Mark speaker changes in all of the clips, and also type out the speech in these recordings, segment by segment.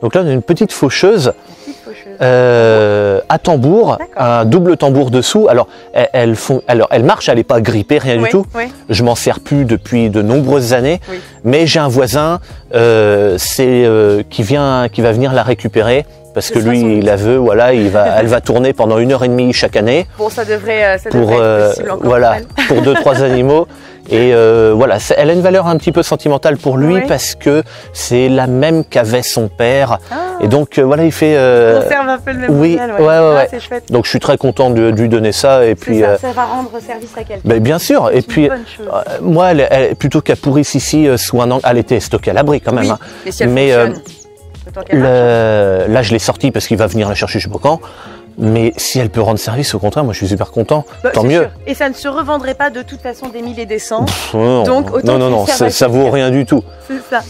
Speaker 1: Donc là, on a une petite faucheuse. À tambour, un double tambour dessous. Alors, elle marche, elle n'est pas grippée, rien du tout. Oui. Je m'en sers plus depuis de nombreuses années, mais j'ai un voisin qui va venir la récupérer parce que lui, il la veut. Voilà, elle va tourner pendant 1h30 chaque année.
Speaker 2: Bon, ça devrait être possible encore.
Speaker 1: Voilà, pour 2-3 animaux. Et voilà, elle a une valeur un petit peu sentimentale pour lui parce que c'est la même qu'avait son père. Et donc voilà, il fait.
Speaker 2: On conserve un peu le même modèle.
Speaker 1: Ouais.
Speaker 2: C'est chouette.
Speaker 1: Donc je suis très content de lui donner ça. Et puis.
Speaker 2: Ça va rendre service à quelqu'un.
Speaker 1: Ben, bien sûr. Et puis moi, plutôt qu'elle pourrisse ici sous un angle, elle était stockée à l'abri quand même.
Speaker 2: Oui,
Speaker 1: hein.
Speaker 2: Mais si elle fonctionne,
Speaker 1: là, je l'ai sortie parce qu'il va venir la chercher, je sais pas quand. Mais si elle peut rendre service, au contraire, moi je suis super content. Tant mieux.
Speaker 2: Sûr. Et ça ne se revendrait pas de toute façon des 1000 et des 100.
Speaker 1: Non,
Speaker 2: donc autant
Speaker 1: non, ça vaut rien du tout.
Speaker 2: C'est ça.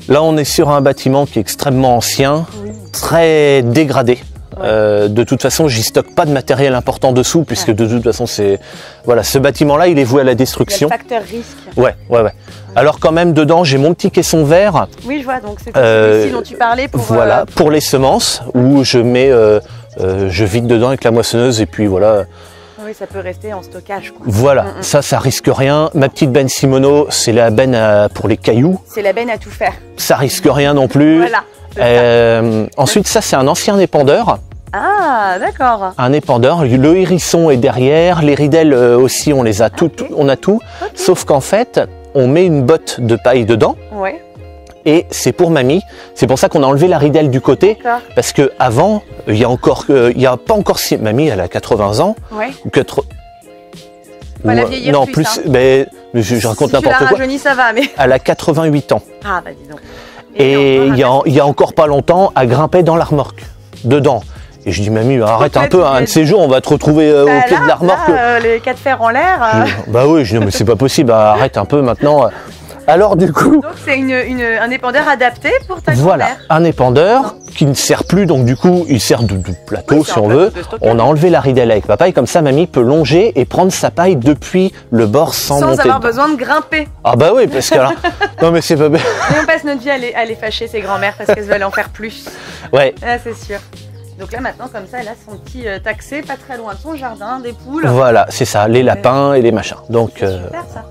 Speaker 1: Là, on est sur un bâtiment qui est extrêmement ancien, très dégradé. De toute façon, j'y stocke pas de matériel important dessous, puisque de toute façon, ce bâtiment-là, il est voué à la destruction.
Speaker 2: Il y a le facteur risque.
Speaker 1: Ouais. Alors quand même, dedans, j'ai mon petit caisson vert.
Speaker 2: Oui, je vois. Donc c'est celui-ci dont tu parlais pour.
Speaker 1: Voilà, pour les semences, où je mets, je vide dedans avec la moissonneuse et puis voilà.
Speaker 2: Oui, ça peut rester en stockage, quoi.
Speaker 1: Voilà, ça risque rien. Ma petite benne Simono, c'est la benne pour les cailloux.
Speaker 2: C'est la benne à tout faire.
Speaker 1: Ça risque rien non plus.
Speaker 2: Voilà.
Speaker 1: Ensuite, ça c'est un ancien épandeur.
Speaker 2: Ah, d'accord.
Speaker 1: Un épandeur. Le hérisson est derrière. Les ridelles aussi, on les a on a tout. Okay. Sauf qu'en fait, on met une botte de paille dedans.
Speaker 2: Ouais.
Speaker 1: Et c'est pour mamie. C'est pour ça qu'on a enlevé la ridelle du côté. Parce que avant, il y a pas encore si mamie, elle a 80 ans.
Speaker 2: Ouais.
Speaker 1: Pas la vieillir non, plus. Hein. Mais je raconte n'importe quoi.
Speaker 2: Rajeuni, ça va, mais.
Speaker 1: Elle a 88 ans.
Speaker 2: Ah bah dis donc.
Speaker 1: Et il y a encore pas longtemps, elle grimpait dans la remorque, dedans. Et je dis, mamie, arrête un peu, un de ces jours, on va te retrouver au pied de la remorque.
Speaker 2: Les 4 fers en l'air.
Speaker 1: Bah oui, je dis, non, mais c'est pas possible, arrête un peu maintenant. Alors du coup...
Speaker 2: Donc c'est un épandeur adapté pour ta grand-mère.
Speaker 1: Voilà, un épandeur qui ne sert plus, donc du coup, il sert de plateau si on veut. On a enlevé la ridelle avec papa et comme ça, mamie peut longer et prendre sa paille depuis le bord sans monter.
Speaker 2: Sans avoir besoin de grimper.
Speaker 1: Ah bah oui, parce que là... non mais c'est pas bien.
Speaker 2: Et on passe notre vie à les fâcher, ces grand-mères, parce qu'elles veulent en faire plus.
Speaker 1: Ouais.
Speaker 2: Ah, c'est sûr. Donc là maintenant comme ça elle a son petit taxé pas très loin de son jardin, des poules.
Speaker 1: Voilà, c'est ça, les lapins et les machins. Donc
Speaker 2: c'est super ça.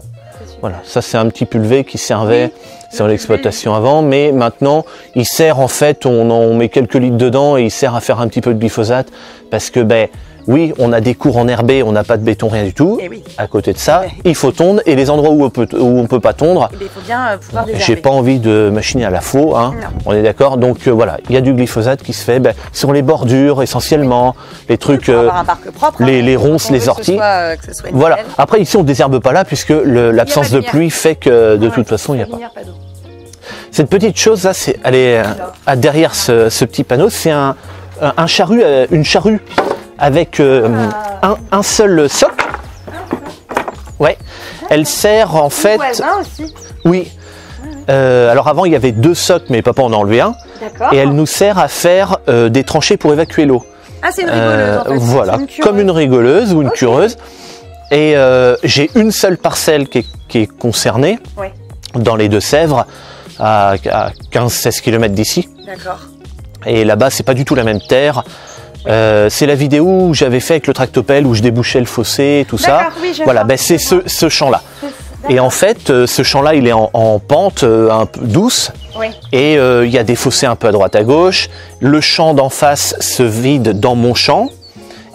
Speaker 1: Voilà, ça c'est un petit pulvé qui servait sur l'exploitation avant, mais maintenant il sert en fait, on met quelques litres dedans et il sert à faire un petit peu de glyphosate parce que oui, on a des cours enherbés, on n'a pas de béton, rien du tout.
Speaker 2: Et oui.
Speaker 1: À côté de ça, il faut tondre et les endroits où on peut pas tondre,
Speaker 2: il faut bien pouvoir désherber.
Speaker 1: J'ai pas envie de machiner à la faux, hein. On est d'accord. Donc voilà, il y a du glyphosate qui se fait sur les bordures essentiellement, les trucs,
Speaker 2: avoir un parc propre,
Speaker 1: les ronces, les orties.
Speaker 2: Que ce soit
Speaker 1: voilà. Après ici on désherbe pas là puisque l'absence de pluie fait que de toute façon il n'y a pas. Cette petite chose là, elle est derrière ce petit panneau, c'est une charrue avec un seul soc. Ouais. Elle sert en fait.
Speaker 2: Aussi.
Speaker 1: Oui. Alors avant il y avait 2 socs, mais papa en a enlevé un.
Speaker 2: D'accord.
Speaker 1: Et elle nous sert à faire des tranchées pour évacuer l'eau.
Speaker 2: Ah, c'est une rigoleuse en fait.
Speaker 1: Voilà, comme une rigoleuse ou une cureuse. Et j'ai une seule parcelle qui est concernée dans les Deux-Sèvres, à 15-16 km d'ici.
Speaker 2: D'accord.
Speaker 1: Et là-bas, c'est pas du tout la même terre. C'est la vidéo où j'avais fait avec le tractopelle où je débouchais le fossé, tout ça.
Speaker 2: Oui,
Speaker 1: voilà, c'est ce champ-là. Et en fait, ce champ-là, il est en pente un peu douce.
Speaker 2: Oui.
Speaker 1: Et il y a des fossés un peu à droite à gauche. Le champ d'en face se vide dans mon champ.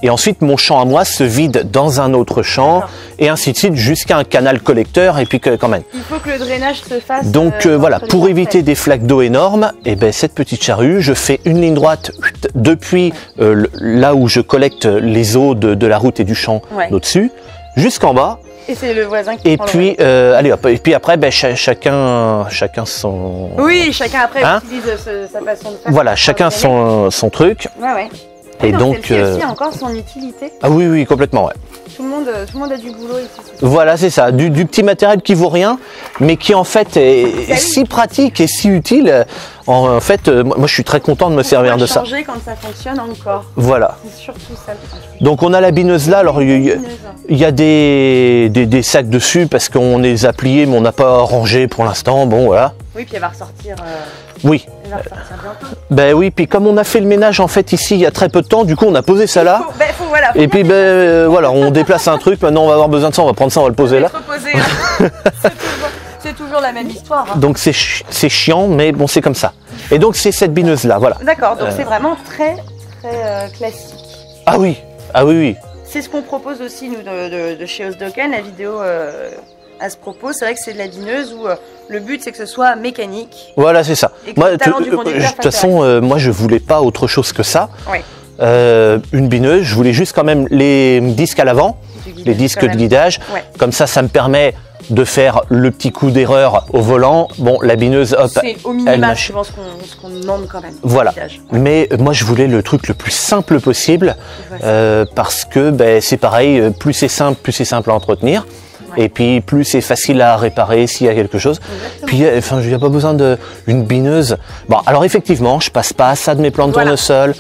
Speaker 1: Et ensuite, mon champ à moi se vide dans un autre champ. Et ainsi de suite jusqu'à un canal collecteur. Et puis quand même.
Speaker 2: Il faut que le drainage se fasse.
Speaker 1: Donc voilà, pour éviter des flaques d'eau énormes, cette petite charrue, je fais une ligne droite depuis là où je collecte les eaux de la route et du champ d'au-dessus, jusqu'en bas.
Speaker 2: Et c'est le voisin qui prend
Speaker 1: puis, allez hop, et puis après, chacun son...
Speaker 2: Oui, chacun après utilise sa façon de faire.
Speaker 1: Voilà, chacun son truc.
Speaker 2: Ouais.
Speaker 1: Et donc,
Speaker 2: celle-ci aussi a encore son utilité.
Speaker 1: Ah oui, complètement, ouais.
Speaker 2: Tout le monde a du boulot ici.
Speaker 1: Voilà, c'est ça, du petit matériel qui vaut rien, mais qui en fait est si pratique et si utile. En fait, moi je suis très content de me servir de ça.
Speaker 2: Changer quand ça fonctionne encore.
Speaker 1: Voilà.
Speaker 2: C'est surtout ça.
Speaker 1: Donc on a la bineuse là, alors il y a des sacs dessus parce qu'on les a pliés mais on n'a pas rangé pour l'instant, bon voilà.
Speaker 2: Oui, puis elle va ressortir.
Speaker 1: Oui.
Speaker 2: Elle va ressortir bientôt.
Speaker 1: Ben oui, puis comme on a fait le ménage en fait ici il y a très peu de temps, du coup on a posé ça là.
Speaker 2: Voilà,
Speaker 1: et puis voilà, on déplace un truc, maintenant on va avoir besoin de ça, on va prendre ça, on va le poser là.
Speaker 2: Reposer, hein. C'est toujours la même histoire. Hein.
Speaker 1: Donc c'est chiant, mais bon c'est comme ça. Et donc c'est cette bineuse là, voilà.
Speaker 2: D'accord, donc c'est vraiment très classique.
Speaker 1: Ah oui, ah oui, oui.
Speaker 2: C'est ce qu'on propose aussi nous de chez Osdoken, la vidéo à ce propos. C'est vrai que c'est de la bineuse où le but c'est que ce soit mécanique.
Speaker 1: Voilà, c'est ça. Moi, de toute façon, moi je voulais pas autre chose que ça.
Speaker 2: Oui.
Speaker 1: Une bineuse, je voulais juste quand même les disques à l'avant, les disques de guidage. Ouais. Comme ça me permet de faire le petit coup d'erreur au volant. Bon, la bineuse, hop,
Speaker 2: c'est au minimum, je pense qu'on demande quand même.
Speaker 1: Voilà. Ouais. Mais moi, je voulais le truc le plus simple possible parce que c'est pareil, plus c'est simple à entretenir. Ouais. Et puis plus c'est facile à réparer s'il y a quelque chose. Exactement. Puis enfin, il n'y a pas besoin d'une bineuse. Bon, alors effectivement, je passe pas à ça de mes plans de tournesol.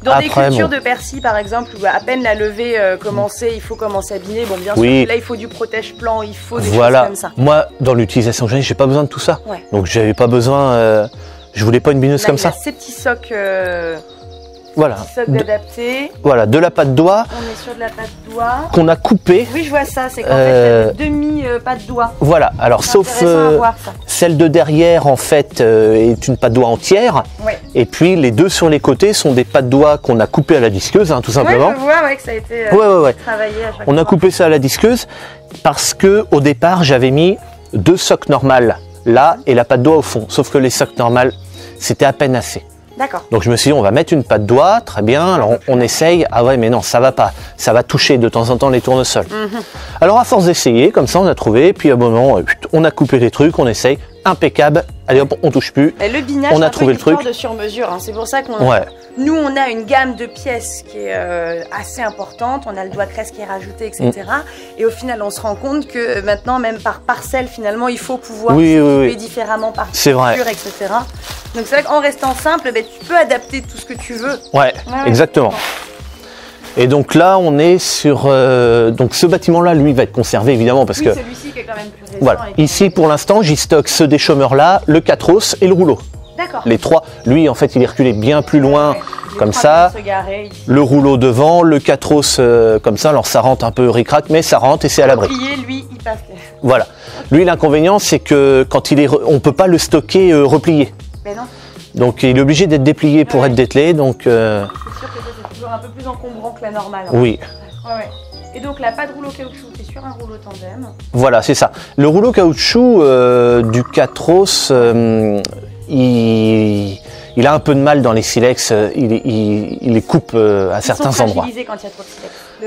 Speaker 2: Dans des cultures de persil par exemple, où à peine la levée il faut commencer à biner. Bon, bien sûr, là il faut du protège-plan, il faut des choses comme ça.
Speaker 1: Moi, dans l'utilisation que j'ai pas besoin de tout ça. Ouais. Donc j'avais pas besoin, je voulais pas une bineuse comme ça.
Speaker 2: Ces petits socs.
Speaker 1: Voilà.
Speaker 2: D'adapter.
Speaker 1: Voilà, de la patte d'oie.
Speaker 2: On est sur de la patte d'oie.
Speaker 1: Qu'on a coupée.
Speaker 2: Oui, je vois ça. C'est qu'en fait, il y a demi patte d'oie.
Speaker 1: Voilà. Alors, sauf celle de derrière, en fait, est une patte d'oie entière. Ouais. Et puis, les deux sur les côtés sont des pattes d'oie qu'on a coupées à la disqueuse, hein, tout simplement.
Speaker 2: Oui, je vois que ça a été travaillé à chaque fois.
Speaker 1: On a coupé ça à la disqueuse parce que au départ, j'avais mis 2 socs normales là et la patte d'oie au fond. Sauf que les socs normales, c'était à peine assez.
Speaker 2: D'accord.
Speaker 1: Donc je me suis dit, on va mettre une patte d'oie, très bien, alors on essaye, ah ouais mais non, ça va pas, ça va toucher de temps en temps les tournesols. Alors à force d'essayer, comme ça on a trouvé, puis à un moment, on a coupé les trucs, on essaye, impeccable, allez hop, on touche plus,
Speaker 2: le binage,
Speaker 1: on a trouvé le truc.
Speaker 2: De sur-mesure, hein. C'est pour ça qu'on nous on a une gamme de pièces qui est assez importante, on a le doigt cresse qui est rajouté, etc. Et au final on se rend compte que maintenant même par parcelle finalement il faut pouvoir s'équiper différemment par culture, etc. Donc c'est vrai qu'en restant simple, tu peux adapter tout ce que tu veux.
Speaker 1: Ouais, exactement. Et donc là, on est sur... donc ce bâtiment-là, lui, va être conservé, évidemment, parce que...
Speaker 2: celui-ci qui est quand même plus récent.
Speaker 1: Voilà. Ici, pour l'instant, j'y stocke ceux des chômeurs-là, le 4-os et le rouleau.
Speaker 2: D'accord.
Speaker 1: Les 3. Lui, en fait, il est reculé bien plus loin, comme ça. Le rouleau devant, le 4-os comme ça. Alors, ça rentre un peu ric-rac, mais ça rentre et c'est à l'abri.
Speaker 2: Lui, il passe.
Speaker 1: Voilà. Lui, l'inconvénient, c'est que quand il est... on ne peut pas le stocker replié.
Speaker 2: Mais non.
Speaker 1: Donc, il est obligé d'être déplié pour être dételé, donc...
Speaker 2: C'est sûr que c'est toujours un peu plus encombrant que la normale. Hein.
Speaker 1: Oui.
Speaker 2: Et donc là, pas de rouleau caoutchouc, tu es sur un rouleau tandem.
Speaker 1: Voilà, c'est ça. Le rouleau caoutchouc du 4-os, il a un peu de mal dans les silex, il les coupe à certains endroits.
Speaker 2: Quand il y a trop de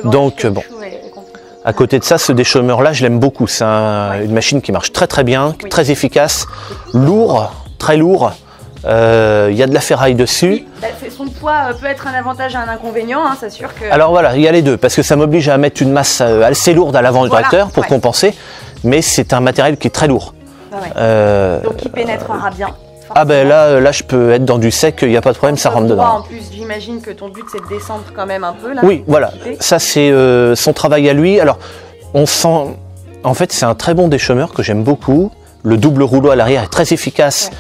Speaker 2: silex.
Speaker 1: Donc bon. À côté de ça, ce déchaumeur-là, je l'aime beaucoup. C'est une machine qui marche très très bien, très efficace, lourd, très lourd. Il y a de la ferraille dessus.
Speaker 2: Oui, son poids peut être un avantage et un inconvénient, hein, c'est sûr que...
Speaker 1: Alors voilà, il y a les deux, parce que ça m'oblige à mettre une masse assez lourde à l'avant du tracteur pour compenser, mais c'est un matériel qui est très lourd.
Speaker 2: Donc il pénétrera bien.
Speaker 1: Ah ben là je peux être dans du sec, il n'y a pas de problème, ça rentre dedans.
Speaker 2: En plus, j'imagine que ton but c'est de descendre quand même un peu là.
Speaker 1: Oui, voilà, ça c'est son travail à lui. Alors on sent, en fait c'est un très bon déchaumeur que j'aime beaucoup. Le double rouleau à l'arrière est très efficace.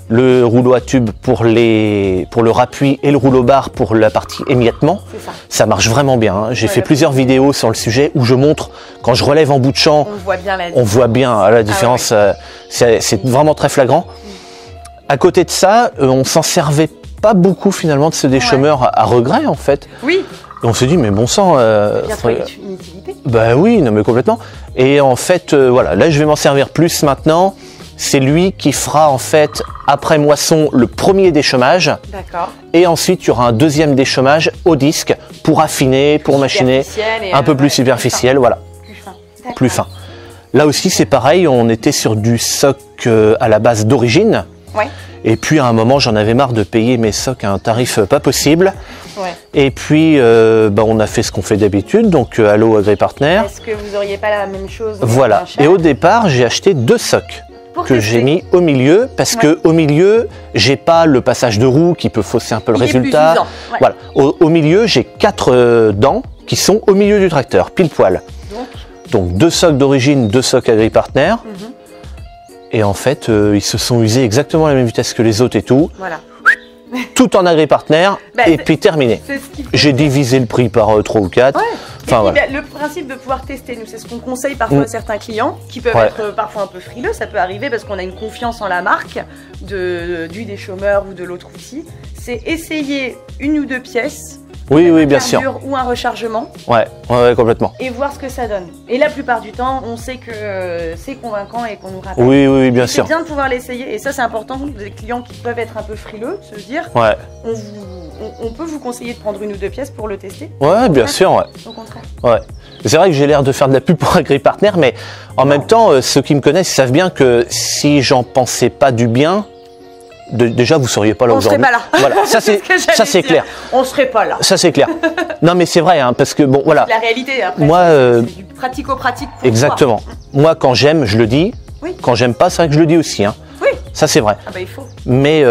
Speaker 1: Le rouleau à tube pour le rappui et le rouleau barre pour la partie émiettement. Ça marche vraiment bien. Hein. J'ai fait plusieurs vidéos sur le sujet où je montre quand je relève en bout de champ. On voit bien la différence. C'est vraiment très flagrant. À côté de ça, on s'en servait pas beaucoup finalement de ce déchaumeur à regret en fait.
Speaker 2: Oui.
Speaker 1: Et on s'est dit mais bon sang.
Speaker 2: Une utilité.
Speaker 1: Bah oui, non mais complètement. Et en fait voilà, là je vais m'en servir plus maintenant. C'est lui qui fera en fait après moisson le premier déchaumage.
Speaker 2: D'accord.
Speaker 1: Et ensuite il y aura un deuxième déchaumage au disque pour affiner, pour machiner, un peu plus superficiel, voilà. Plus fin. Là aussi c'est pareil, on était sur du soc à la base d'origine.
Speaker 2: Ouais.
Speaker 1: Et puis à un moment j'en avais marre de payer mes socs à un tarif pas possible.
Speaker 2: Ouais.
Speaker 1: Et puis on a fait ce qu'on fait d'habitude, donc Allo Agri-Partner.
Speaker 2: Est-ce que vous n'auriez pas la même chose?
Speaker 1: Voilà. Et au départ j'ai acheté 2 socs. Que j'ai mis au milieu parce que au milieu j'ai pas le passage de roue qui peut fausser un peu le résultat. Voilà. Au milieu j'ai 4 dents qui sont au milieu du tracteur, pile poil. Donc 2 socs d'origine, 2 socs Agri-Partner. Et en fait, ils se sont usés exactement à la même vitesse que les autres et tout.
Speaker 2: Voilà.
Speaker 1: Tout en agri-partenaire, et puis terminé. J'ai divisé le prix par 3 ou 4.
Speaker 2: Ouais.
Speaker 1: Enfin, voilà.
Speaker 2: Le principe de pouvoir tester, nous, c'est ce qu'on conseille parfois à certains clients qui peuvent être parfois un peu frileux. Ça peut arriver parce qu'on a une confiance en la marque du des chômeurs ou de l'autre outil. C'est essayer une ou deux pièces.
Speaker 1: Oui, bien sûr.
Speaker 2: Ou un rechargement.
Speaker 1: Ouais, complètement.
Speaker 2: Et voir ce que ça donne. Et la plupart du temps, on sait que c'est convaincant et qu'on nous rappelle.
Speaker 1: Oui, bien sûr.
Speaker 2: C'est bien de pouvoir l'essayer. Et ça, c'est important. Des clients qui peuvent être un peu frileux, de se dire, on peut vous conseiller de prendre une ou deux pièces pour le tester.
Speaker 1: Ouais, bien sûr. Ouais.
Speaker 2: Au contraire.
Speaker 1: Ouais. C'est vrai que j'ai l'air de faire de la pub pour AgriPartner, mais en même temps, ceux qui me connaissent, ils savent bien que si j'en pensais pas du bien, déjà vous seriez pas là aujourd'hui.
Speaker 2: On serait pas là.
Speaker 1: Voilà, ça c'est clair.
Speaker 2: On serait pas là.
Speaker 1: Ça c'est clair. Non mais c'est vrai, hein, parce que bon voilà.
Speaker 2: La réalité après.
Speaker 1: Moi,
Speaker 2: c'est du pratico-pratique.
Speaker 1: Exactement. Moi quand j'aime, je le dis.
Speaker 2: Oui.
Speaker 1: Quand j'aime pas, c'est vrai que je le dis aussi. Hein.
Speaker 2: Oui.
Speaker 1: Ça c'est vrai.
Speaker 2: Ah bah il faut.
Speaker 1: Mais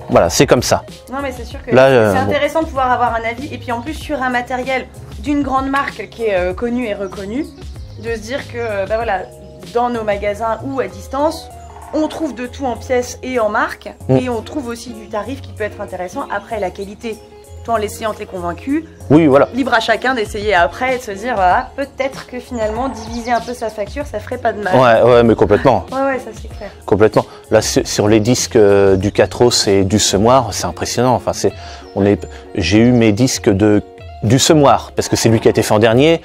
Speaker 1: voilà, c'est comme ça.
Speaker 2: Non mais c'est sûr que
Speaker 1: là,
Speaker 2: c'est intéressant de pouvoir avoir un avis et puis en plus sur un matériel d'une grande marque qui est connue et reconnue, de se dire que bah voilà, dans nos magasins ou à distance, on trouve de tout en pièces et en marque et on trouve aussi du tarif qui peut être intéressant. Après la qualité, toi en l'essayant t'es convaincu.
Speaker 1: Oui, voilà. Libre
Speaker 2: à chacun d'essayer après et de se dire ah, peut-être que finalement diviser un peu sa facture ça ferait pas de mal.
Speaker 1: Ouais, mais complètement.
Speaker 2: Ouais, ça c'est clair.
Speaker 1: Complètement. Là sur les disques du Catros et du semoir, c'est impressionnant. Enfin j'ai eu mes disques du semoir parce que c'est lui qui a été fait en dernier.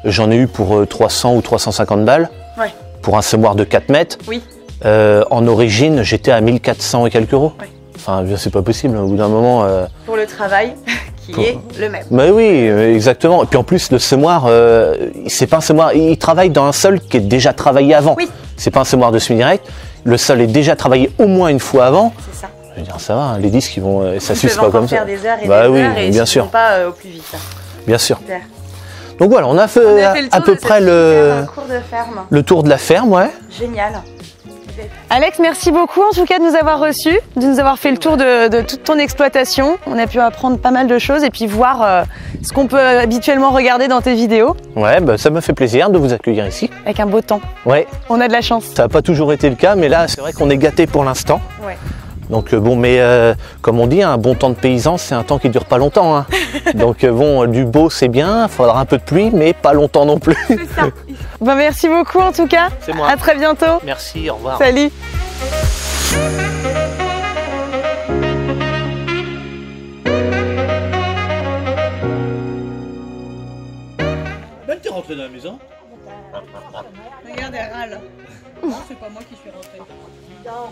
Speaker 1: J'en ai eu pour 300 ou 350 balles. Ouais. Pour un semoir de 4 mètres. Oui. En origine, j'étais à 1400 et quelques euros. Ouais. Enfin, c'est pas possible, au bout d'un moment...
Speaker 2: Pour le travail, qui est le même.
Speaker 1: Mais oui, exactement. Et puis en plus, le semoir, c'est pas un semoir... Il travaille dans un sol qui est déjà travaillé avant. Oui. C'est pas un semoir de semi-direct. Le sol est déjà travaillé au moins une fois avant. C'est ça. Je veux dire, ça va, hein, les disques, ça s'use pas comme ça.
Speaker 2: Ils peuvent faire des heures et des heures et
Speaker 1: bien sûr.
Speaker 2: Pas au plus vite.
Speaker 1: Bien sûr. Super. Donc voilà, on a fait à peu près le tour de la ferme, ouais.
Speaker 2: Génial. Alex, merci beaucoup en tout cas de nous avoir reçus, de nous avoir fait le tour de toute ton exploitation. On a pu apprendre pas mal de choses et puis voir ce qu'on peut habituellement regarder dans tes vidéos.
Speaker 1: Ouais, bah, ça me fait plaisir de vous accueillir ici.
Speaker 2: Avec un beau temps.
Speaker 1: Ouais.
Speaker 2: On a de la chance.
Speaker 1: Ça n'a pas toujours été le cas, mais là c'est vrai qu'on est gâtés pour l'instant. Ouais. Donc bon, mais comme on dit, un bon temps de paysan, c'est un temps qui dure pas longtemps. Hein. Donc bon, du beau c'est bien, il faudra un peu de pluie, mais pas longtemps non plus.
Speaker 2: C'est ça. Ben, merci beaucoup en tout cas.
Speaker 1: C'est moi.
Speaker 2: À très bientôt.
Speaker 1: Merci, au revoir.
Speaker 2: Salut.
Speaker 1: Ben t'es rentré dans la maison.
Speaker 2: Regarde, elle râle. Non, c'est pas moi qui suis rentrée. Non.